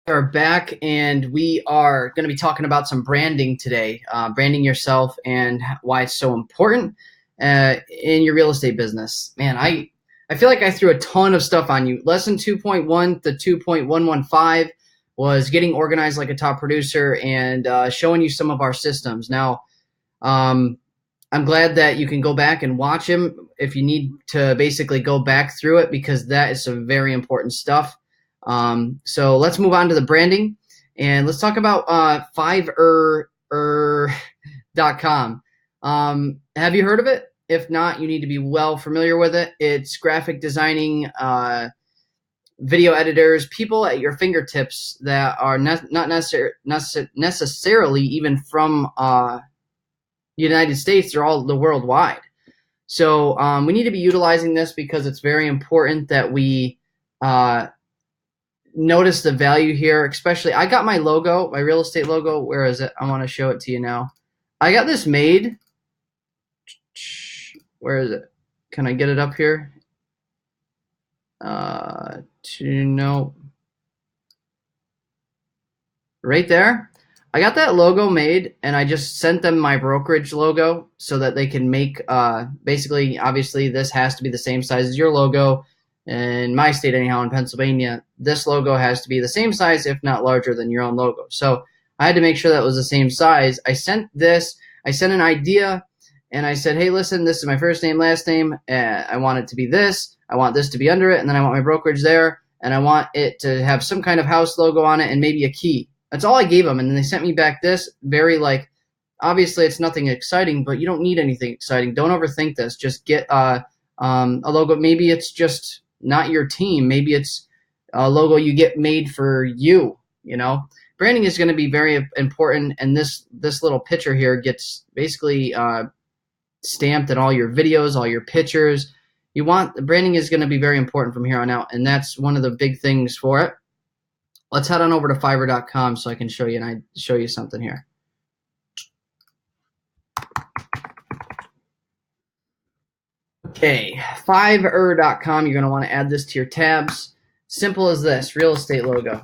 Are back and we are going to be talking about some branding today, branding yourself and why it's so important in your real estate business. Man, I feel like I threw a ton of stuff on you. Lesson 2.1 to 2.115 was getting organized like a top producer and showing you some of our systems. Now, um, I'm glad that you can go back and watch him if you need to basically go back through it, because that is some very important stuff. So let's move on to the branding, and let's talk about fiverr.com. Have you heard of it? If not, you need to be well familiar with it. It's graphic designing, video editors, people at your fingertips that are not necessarily even from United States. They're all the worldwide. So we need to be utilizing this because it's very important that we notice the value here. Especially, I got my logo, my real estate logo. Where is it? I want to show it to you now. I got this made. Where is it? Can I get it up here? No. Right there. I got that logo made, and I just sent them my brokerage logo so that they can make, basically, obviously, this has to be the same size as your logo. In my state, anyhow, in Pennsylvania, this logo has to be the same size, if not larger than your own logo. So I had to make sure that was the same size. I sent an idea, and I said, hey, listen, this is my first name, last name. I want it to be this. I want this to be under it, and then I want my brokerage there, and I want it to have some kind of house logo on it and maybe a key. That's all I gave them, and then they sent me back this very, like, obviously it's nothing exciting, but you don't need anything exciting. Don't overthink this. Just get a logo. Maybe it's just not your team. Maybe it's a logo you get made for you. You know, branding is going to be very important, and this little picture here gets basically stamped in all your videos, all your pictures. Branding is going to be very important from here on out, and that's one of the big things for it. Let's head on over to fiverr.com so I can show you something here. Okay, fiverr.com. You're going to want to add this to your tabs. Simple as this, real estate logo.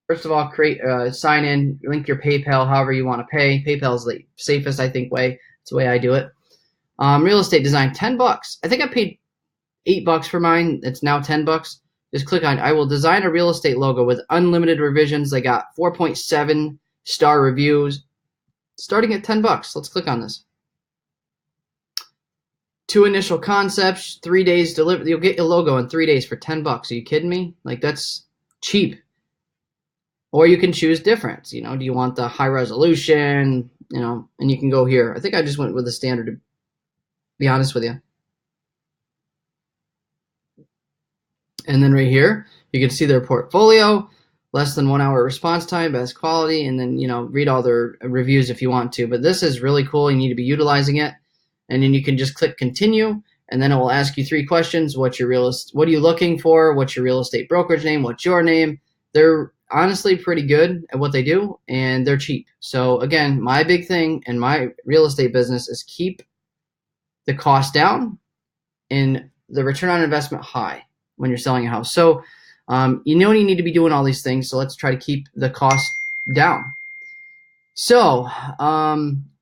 First of all, create, sign in, link your PayPal, however you want to pay. PayPal is the safest, I think, way. It's the way I do it. Real estate design, $10. I think I paid $8 for mine. It's now $10. Just click on, I will design a real estate logo with unlimited revisions. They got 4.7 star reviews, starting at $10. Let's click on this. 2 initial concepts, 3 days delivered. You'll get your logo in 3 days for $10. Are you kidding me? Like, that's cheap. Or you can choose different. You know, do you want the high resolution? You know, and you can go here. I think I just went with the standard, to be honest with you. And then right here, you can see their portfolio, less than 1 hour response time, best quality, and then, you know, read all their reviews if you want to. But this is really cool. You need to be utilizing it. And then you can just click continue, and then it will ask you 3 questions. What are you looking for? What's your real estate brokerage name? What's your name? They're honestly pretty good at what they do, and they're cheap. So again, my big thing in my real estate business is keep the cost down and the return on investment high when you're selling a house. So you need to be doing all these things. So let's try to keep the cost down. So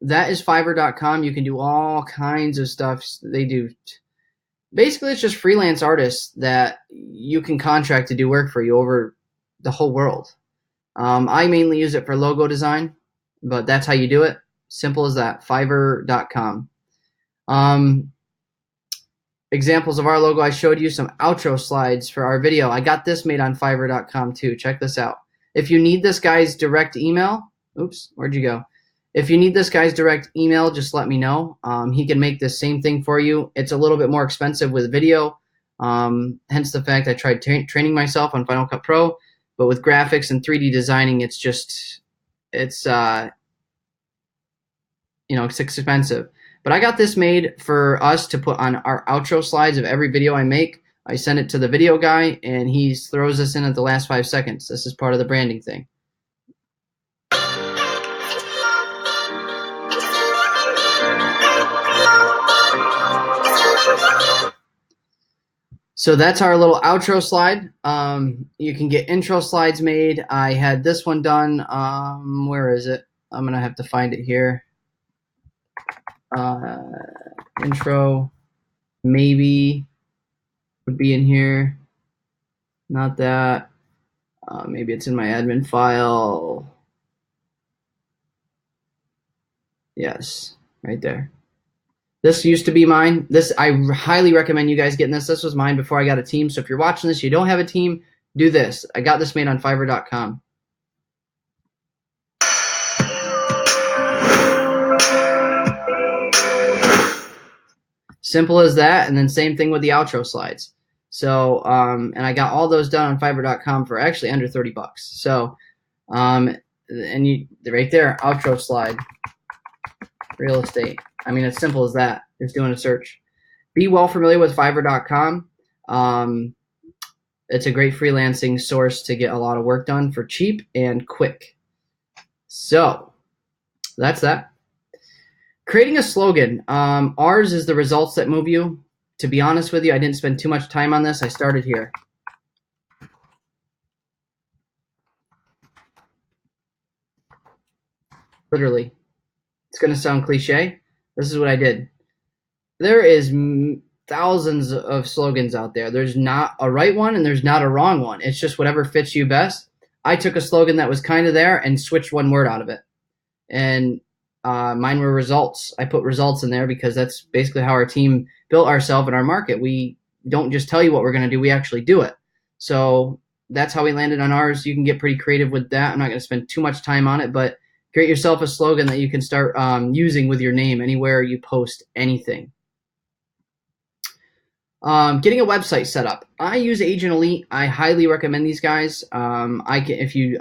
that is fiverr.com. You can do all kinds of stuff. They do. Basically, it's just freelance artists that you can contract to do work for you over the whole world. I mainly use it for logo design, but that's how you do it. Simple as that. Fiverr.com. Examples of our logo. I showed you some outro slides for our video. I got this made on fiverr.com too. Check this out. If you need this guy's direct email, oops, where'd you go? If you need this guy's direct email, just let me know. He can make the same thing for you. It's a little bit more expensive with video, hence the fact I tried training myself on Final Cut Pro. But with graphics and 3D designing, it's expensive. But I got this made for us to put on our outro slides of every video I make. I send it to the video guy, and he throws this in at the last 5 seconds. This is part of the branding thing. So that's our little outro slide. You can get intro slides made. I had this one done. Where is it? I'm going to have to find it here. Intro maybe would be in here. Not that. Maybe it's in my admin file. Yes, right there. This used to be mine. This, I highly recommend you guys getting this. This was mine before I got a team. So if you're watching this, you don't have a team, do this. I got this made on Fiverr.com. Simple as that. And then same thing with the outro slides. So, and I got all those done on Fiverr.com for actually under 30 bucks. So, and you right there, outro slide, real estate. I mean, it's simple as that. Just doing a search. Be well familiar with Fiverr.com. It's a great freelancing source to get a lot of work done for cheap and quick. So that's that. Creating a slogan. Ours is the results that move you. To be honest with you, I didn't spend too much time on this. I started here. Literally. It's going to sound cliche. This is what I did. There is thousands of slogans out there. There's not a right one and there's not a wrong one. It's just whatever fits you best. I took a slogan that was kind of there and switched one word out of it. And mine were results. I put results in there because that's basically how our team built ourselves in our market. We don't just tell you what we're going to do. We actually do it. So that's how we landed on ours. You can get pretty creative with that. I'm not going to spend too much time on it, but create yourself a slogan that you can start using with your name anywhere you post anything. Getting a website set up. I use Agent Elite. I highly recommend these guys. If you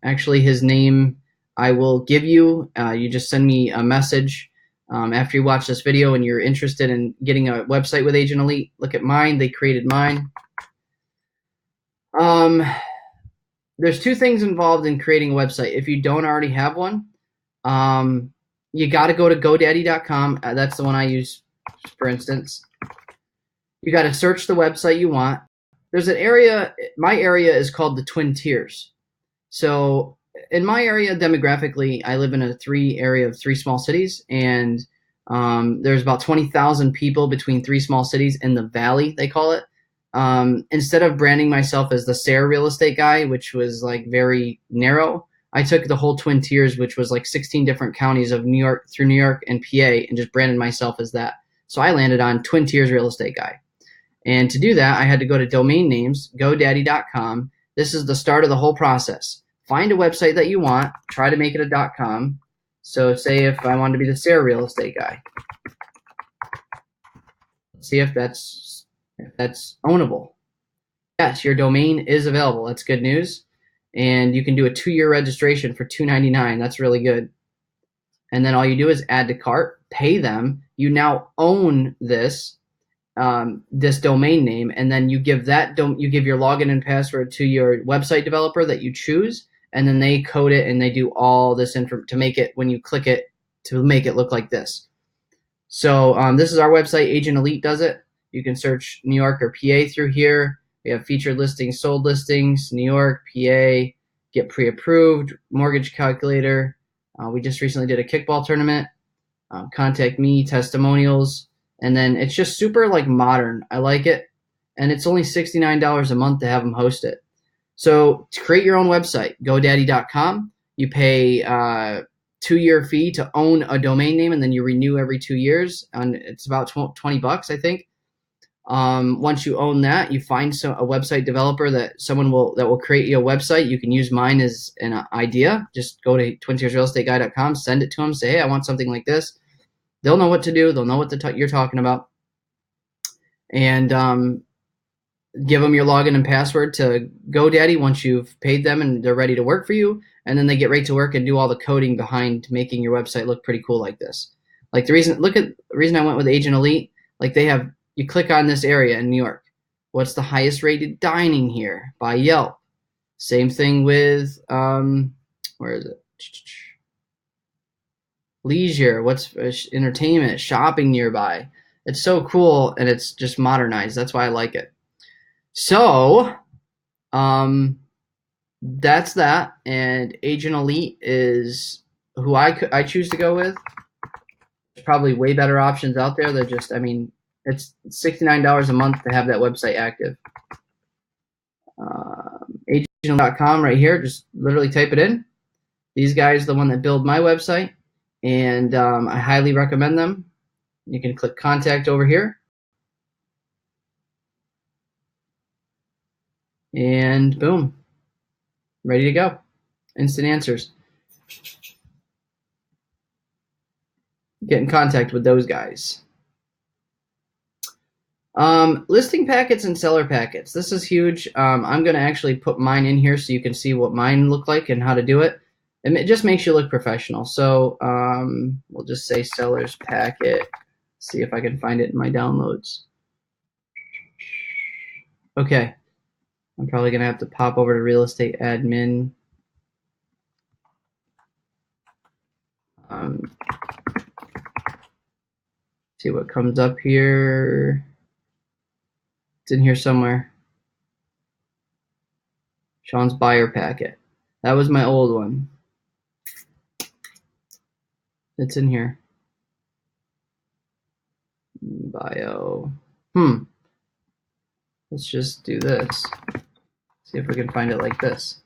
actually his name I will give you. You just send me a message after you watch this video and you're interested in getting a website with Agent Elite. Look at mine. They created mine. There's two things involved in creating a website. If you don't already have one, you got to go to GoDaddy.com. That's the one I use, for instance. You got to search the website you want. There's an area, my area is called the Twin Tiers. So in my area, demographically, I live in a area of three small cities, and there's about 20,000 people between three small cities in the valley, they call it. Instead of branding myself as the Sarah real estate guy, which was like very narrow, I took the whole Twin Tiers, which was like 16 different counties of New York through New York and PA, and just branded myself as that. So I landed on Twin Tiers real estate guy. And to do that, I had to go to domain names, GoDaddy.com. This is the start of the whole process. Find a website that you want. Try to make it a .com. So say if I wanted to be the Sarah real estate guy. See if that's ownable. Yes, your domain is available. That's good news. And you can do a 2-year registration for $2.99. That's really good. And then all you do is add to cart, pay them. You now own this domain name, and then you give you give your login and password to your website developer that you choose, and then they code it and they do all this info to make it, when you click it, to make it look like this. So this is our website. Agent Elite does it. You can search New York or PA through here. We have featured listings, sold listings, New York, PA, get pre-approved, mortgage calculator. We just recently did a kickball tournament. Contact me, testimonials. And then it's just super like modern. I like it. And it's only $69 a month to have them host it. So to create your own website, GoDaddy.com. You pay a 2-year fee to own a domain name, and then you renew every 2 years. And it's about 20 bucks, I think. Once you own that, you find a website developer that will create you a website. You can use mine as an idea. Just go to twintiersrealestateguy.com, send it to them, say, hey, I want something like this. They'll know what to do. They'll know what you're talking about. And give them your login and password to GoDaddy once you've paid them and they're ready to work for you. And then they get right to work and do all the coding behind making your website look pretty cool like this. Like the reason I went with Agent Elite, like you click on this area in New York. What's the highest rated dining here by Yelp? Same thing with, where is it? Leisure, what's entertainment, shopping nearby. It's so cool, and it's just modernized. That's why I like it. So, that's that. And Agent Elite is who I choose to go with. There's probably way better options out there. They're just, I mean, it's $69 a month to have that website active. Agent.com right here. Just literally type it in. These guys are the one that build my website, and I highly recommend them. You can click contact over here, and boom, ready to go. Instant answers. Get in contact with those guys. Listing packets and seller packets. This is huge. I'm going to actually put mine in here so you can see what mine look like and how to do it. And it just makes you look professional. So we'll just say seller's packet. See if I can find it in my downloads. Okay. I'm probably going to have to pop over to real estate admin. See what comes up here. It's in here somewhere. Sean's buyer packet. That was my old one. It's in here. Bio. Let's just do this. See if we can find it like this.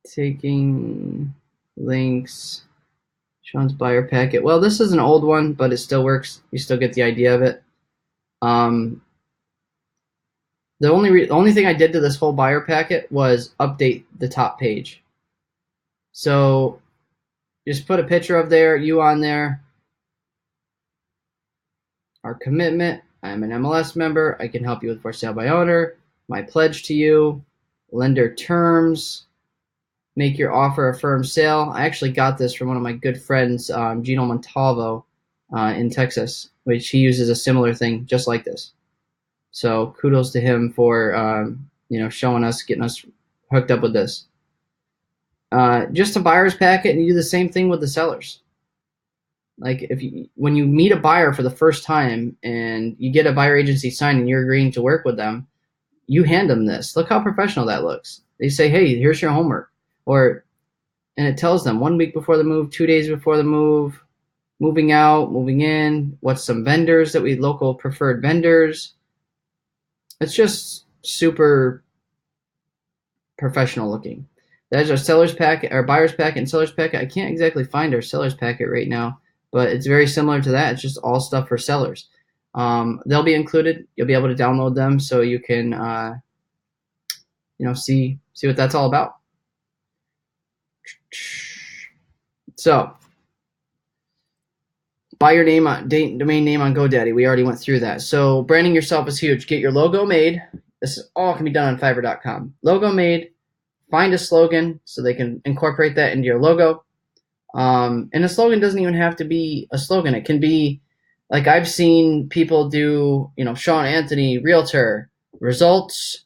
Taking links. Sean's buyer packet. Well, this is an old one, but it still works. You still get the idea of it. The only thing I did to this whole buyer packet was update the top page. So just put a picture of you on there. Our commitment. I'm an MLS member. I can help you with for sale by owner. My pledge to you. Lender terms. Make your offer a firm sale. I actually got this from one of my good friends, Gino Montalvo, in Texas, which he uses a similar thing just like this. So kudos to him for showing us, getting us hooked up with this. Just a buyer's packet, and you do the same thing with the sellers. Like when you meet a buyer for the first time and you get a buyer agency signed and you're agreeing to work with them, you hand them this. Look how professional that looks. They say, hey, here's your homework. And it tells them 1 week before the move, 2 days before the move, moving out, moving in, what's some vendors that local preferred vendors. It's just super professional looking. That's our seller's packet, our buyer's packet and seller's packet. I can't exactly find our seller's packet right now, but it's very similar to that. It's just all stuff for sellers. They'll be included. You'll be able to download them so you can, see what that's all about. So, buy your domain name on GoDaddy. We already went through that. So, branding yourself is huge. Get your logo made. This is all can be done on Fiverr.com. Logo made. Find a slogan so they can incorporate that into your logo. And a slogan doesn't even have to be a slogan. It can be like I've seen people do, Sean Anthony, realtor, results,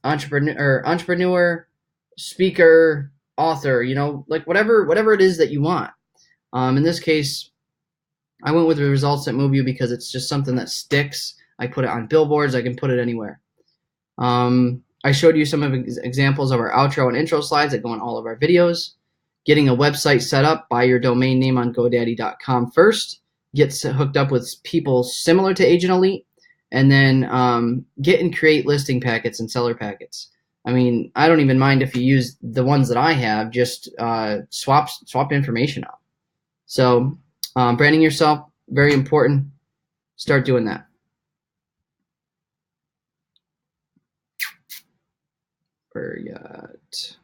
entrepreneur, speaker, author, like whatever it is that you want. In this case, I went with the results that move you because it's just something that sticks. I put it on billboards. I can put it anywhere. I showed you some of examples of our outro and intro slides that go in all of our videos. Getting a website set up, buy your domain name on GoDaddy.com first. Get hooked up with people similar to Agent Elite, and then get and create listing packets and seller packets. I mean, I don't even mind if you use the ones that I have. Just swap information out. So branding yourself, very important. Start doing that. Where you at?